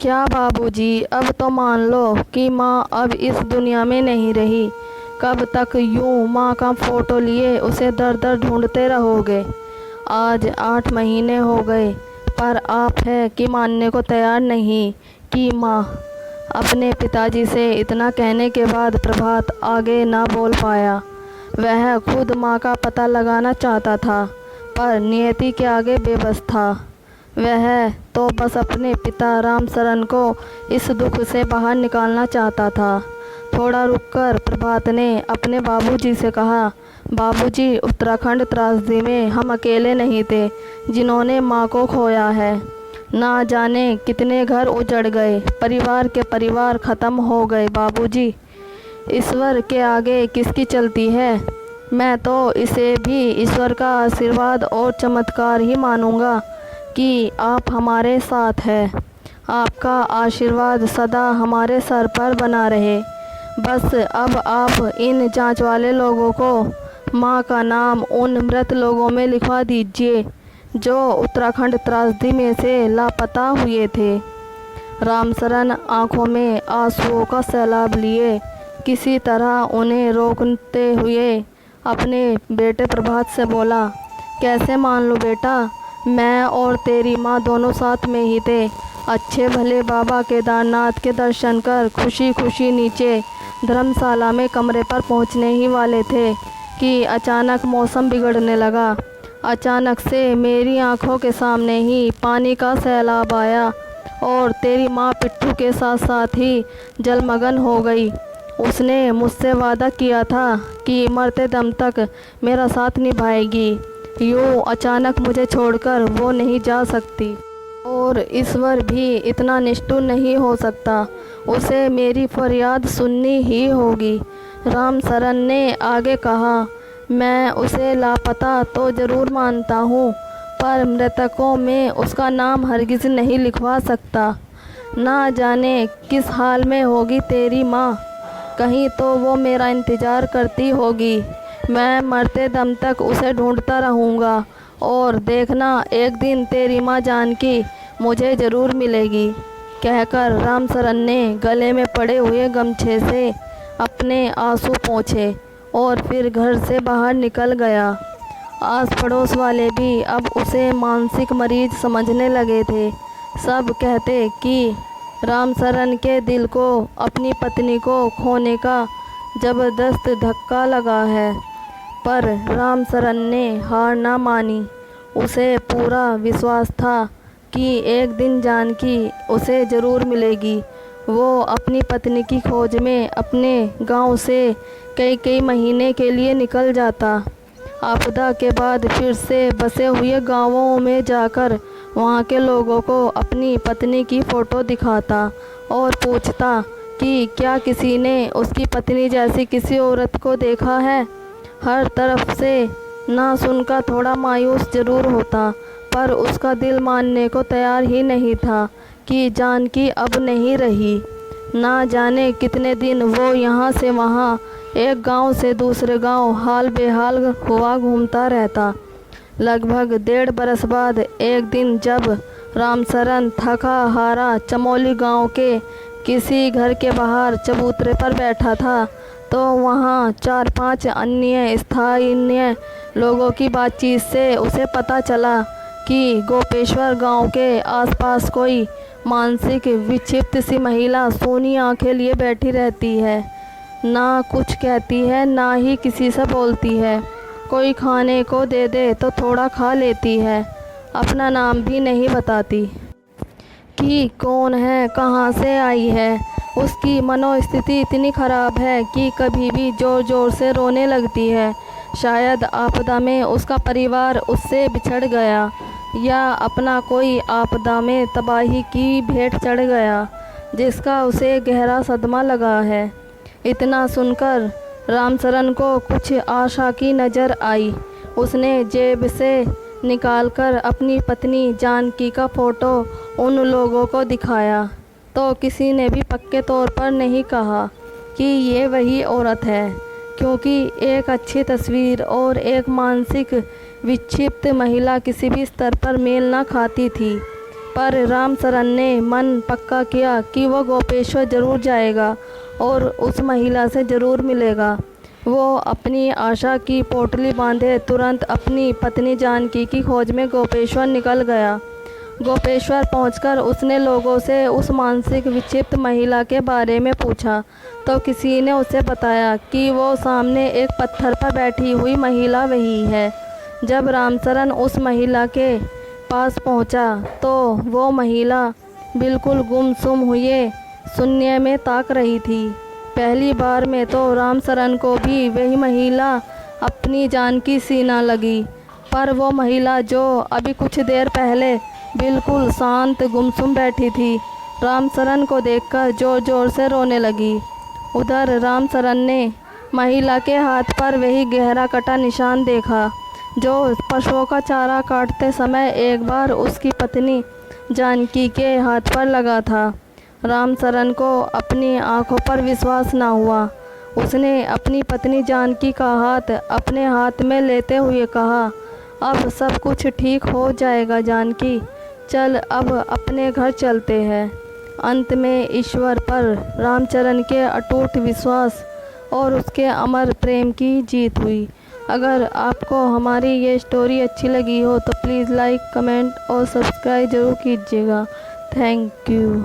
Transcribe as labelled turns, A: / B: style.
A: क्या बाबूजी, अब तो मान लो कि माँ अब इस दुनिया में नहीं रही। कब तक यूँ माँ का फ़ोटो लिए उसे दर दर ढूंढते रहोगे। आज 8 महीने हो गए, पर आप है कि मानने को तैयार नहीं कि माँ। अपने पिताजी से इतना कहने के बाद प्रभात आगे ना बोल पाया। वह खुद माँ का पता लगाना चाहता था, पर नियति के आगे बेबस था। वह तो बस अपने पिता रामसरन को इस दुख से बाहर निकालना चाहता था। थोड़ा रुककर प्रभात ने अपने बाबूजी से कहा, बाबूजी, उत्तराखंड त्रासदी में हम अकेले नहीं थे जिन्होंने माँ को खोया है। ना जाने कितने घर उजड़ गए, परिवार के परिवार ख़त्म हो गए। बाबूजी, ईश्वर के आगे किसकी चलती है। मैं तो इसे भी ईश्वर का आशीर्वाद और चमत्कार ही मानूंगा कि आप हमारे साथ हैं। आपका आशीर्वाद सदा हमारे सर पर बना रहे। बस अब आप इन जांच वाले लोगों को माँ का नाम उन मृत लोगों में लिखवा दीजिए जो उत्तराखंड त्रासदी में से लापता हुए थे। रामसरन आंखों में आंसुओं का सैलाब लिए किसी तरह उन्हें रोकते हुए अपने बेटे प्रभात से बोला, कैसे मान लूँ बेटा, मैं और तेरी माँ दोनों साथ में ही थे। अच्छे भले बाबा केदारनाथ के दर्शन कर खुशी खुशी नीचे धर्मशाला में कमरे पर पहुँचने ही वाले थे कि अचानक मौसम बिगड़ने लगा। अचानक से मेरी आंखों के सामने ही पानी का सैलाब आया और तेरी माँ पिट्ठू के साथ साथ ही जलमग्न हो गई। उसने मुझसे वादा किया था कि मरते दम तक मेरा साथ निभाएगी। यूँ अचानक मुझे छोड़कर वो नहीं जा सकती और ईश्वर भी इतना निष्ठुर नहीं हो सकता। उसे मेरी फरियाद सुननी ही होगी। रामसरन ने आगे कहा, मैं उसे लापता तो ज़रूर मानता हूँ, पर मृतकों में उसका नाम हरगिज़ नहीं लिखवा सकता। ना जाने किस हाल में होगी तेरी माँ, कहीं तो वो मेरा इंतज़ार करती होगी। मैं मरते दम तक उसे ढूंढता रहूँगा और देखना एक दिन तेरी माँ जानकी मुझे ज़रूर मिलेगी। कहकर रामसरन ने गले में पड़े हुए गमछे से अपने आंसू पोंछे और फिर घर से बाहर निकल गया। आस पड़ोस वाले भी अब उसे मानसिक मरीज समझने लगे थे। सब कहते कि रामसरन के दिल को अपनी पत्नी को खोने का ज़बरदस्त धक्का लगा है, पर रामसरन ने हार ना मानी। उसे पूरा विश्वास था कि एक दिन जानकी उसे ज़रूर मिलेगी। वो अपनी पत्नी की खोज में अपने गांव से कई कई महीने के लिए निकल जाता। आपदा के बाद फिर से बसे हुए गांवों में जाकर वहां के लोगों को अपनी पत्नी की फ़ोटो दिखाता और पूछता कि क्या किसी ने उसकी पत्नी जैसी किसी औरत को देखा है। हर तरफ से ना सुनकर थोड़ा मायूस ज़रूर होता, पर उसका दिल मानने को तैयार ही नहीं था कि जानकी अब नहीं रही। ना जाने कितने दिन वो यहाँ से वहाँ, एक गांव से दूसरे गांव हाल बेहाल हुआ घूमता रहता। लगभग 1.5 बरस बाद एक दिन जब रामसरन थका हारा चमोली गांव के किसी घर के बाहर चबूतरे पर बैठा था, तो वहाँ 4-5 अन्य स्थानीय लोगों की बातचीत से उसे पता चला कि गोपेश्वर गांव के आसपास कोई मानसिक विक्षिप्त सी महिला सोनी आंखें लिए बैठी रहती है। ना कुछ कहती है, ना ही किसी से बोलती है। कोई खाने को दे दे तो थोड़ा खा लेती है। अपना नाम भी नहीं बताती कि कौन है, कहाँ से आई है। उसकी मनोस्थिति इतनी ख़राब है कि कभी भी ज़ोर ज़ोर से रोने लगती है। शायद आपदा में उसका परिवार उससे बिछड़ गया, या अपना कोई आपदा में तबाही की भेंट चढ़ गया जिसका उसे गहरा सदमा लगा है। इतना सुनकर रामसरन को कुछ आशा की नज़र आई। उसने जेब से निकालकर अपनी पत्नी जानकी का फ़ोटो उन लोगों को दिखाया, तो किसी ने भी पक्के तौर पर नहीं कहा कि ये वही औरत है, क्योंकि एक अच्छी तस्वीर और एक मानसिक विक्षिप्त महिला किसी भी स्तर पर मेल ना खाती थी। पर रामचरण ने मन पक्का किया कि वह गोपेश्वर जरूर जाएगा और उस महिला से जरूर मिलेगा। वो अपनी आशा की पोटली बांधे तुरंत अपनी पत्नी जानकी की खोज में गोपेश्वर निकल गया। गोपेश्वर पहुंचकर उसने लोगों से उस मानसिक विक्षिप्त महिला के बारे में पूछा तो किसी ने उसे बताया कि वो सामने एक पत्थर पर बैठी हुई महिला वही है। जब रामचरण उस महिला के पास पहुंचा तो वो महिला बिल्कुल गुमसुम हुए शून्य में ताक रही थी। पहली बार में तो रामचरण को भी वही महिला अपनी जानकी सी न लगी, पर वो महिला जो अभी कुछ देर पहले बिल्कुल शांत गुमसुम बैठी थी, रामचरण को देखकर जोर जोर से रोने लगी। उधर रामचरण ने महिला के हाथ पर वही गहरा कटा निशान देखा जो पशुओं का चारा काटते समय एक बार उसकी पत्नी जानकी के हाथ पर लगा था। रामचरण को अपनी आंखों पर विश्वास न हुआ। उसने अपनी पत्नी जानकी का हाथ अपने हाथ में लेते हुए कहा, अब सब कुछ ठीक हो जाएगा जानकी, चल अब अपने घर चलते हैं। अंत में ईश्वर पर रामचरण के अटूट विश्वास और उसके अमर प्रेम की जीत हुई। अगर आपको हमारी ये स्टोरी अच्छी लगी हो तो प्लीज़ लाइक, कमेंट और सब्सक्राइब ज़रूर कीजिएगा। Thank you.